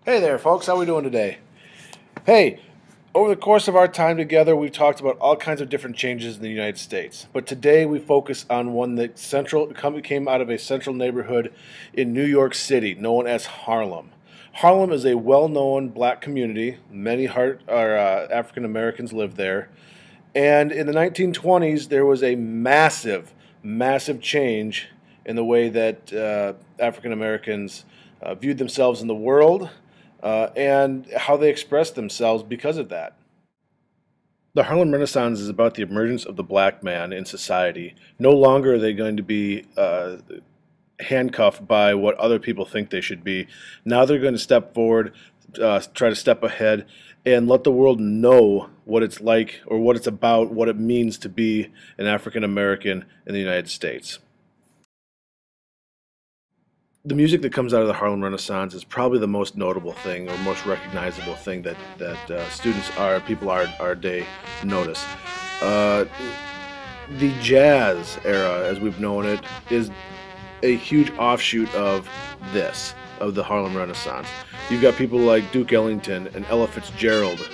Hey there, folks. How we doing today? Hey, over the course of our time together, we've talked about all kinds of different changes in the United States. But today we focus on one that came out of a central neighborhood in New York City, known as Harlem. Harlem is a well-known black community. Many African Americans live there. And in the 1920s, there was a massive change in the way that African Americans viewed themselves in the world and how they expressed themselves because of that. The Harlem Renaissance is about the emergence of the black man in society. No longer are they going to be handcuffed by what other people think they should be. Now they're going to step forward, try to step ahead, and let the world know what it's like or what it's about, what it means to be an African American in the United States. The music that comes out of the Harlem Renaissance is probably the most notable thing or most recognizable thing that people our day notice. The jazz era, as we've known it, is a huge offshoot of the Harlem Renaissance. You've got people like Duke Ellington and Ella Fitzgerald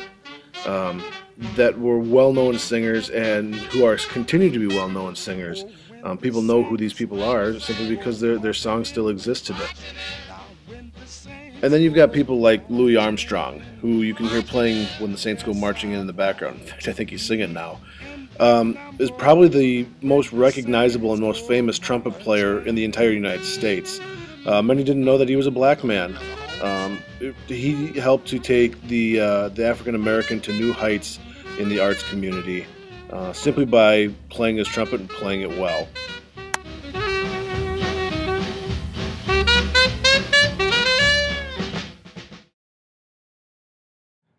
that were well-known singers and who continue to be well-known singers. People know who these people are simply because their songs still exist today. And then you've got people like Louis Armstrong, who you can hear playing when the Saints go marching in the background. In fact, I think he's singing now. Is probably the most recognizable and most famous trumpet player in the entire United States. Many didn't know that he was a black man. He helped to take the African American to new heights in the arts community. Simply by playing his trumpet and playing it well.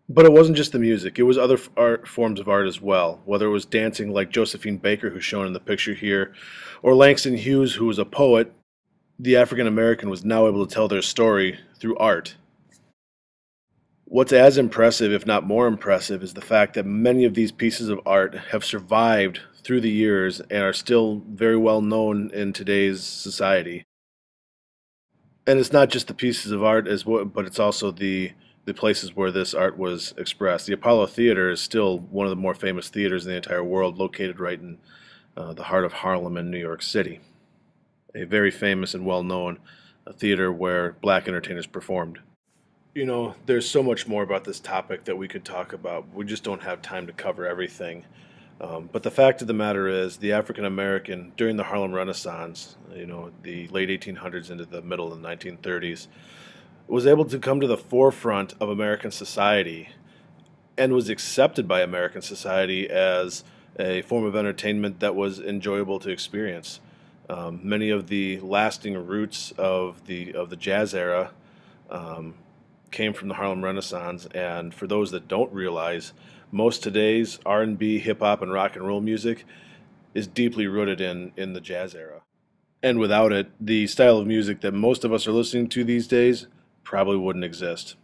But it wasn't just the music, it was other forms of art as well, whether it was dancing like Josephine Baker, who's shown in the picture here, or Langston Hughes, who was a poet. The African American was now able to tell their story through art. What's as impressive, if not more impressive, is the fact that many of these pieces of art have survived through the years and are still very well known in today's society. And it's not just the pieces of art, but it's also the places where this art was expressed. The Apollo Theater is still one of the more famous theaters in the entire world, located right in the heart of Harlem in New York City. A very famous and well-known theater where black entertainers performed. You know, there's so much more about this topic that we could talk about. We just don't have time to cover everything. But the fact of the matter is, the African American during the Harlem Renaissance, the late 1800s into the middle of the 1930s, was able to come to the forefront of American society and was accepted by American society as a form of entertainment that was enjoyable to experience. Many of the lasting roots of the jazz era came from the Harlem Renaissance, and for those that don't realize, most today's R&B, hip-hop, and rock and roll music is deeply rooted in the jazz era. And without it, the style of music that most of us are listening to these days probably wouldn't exist.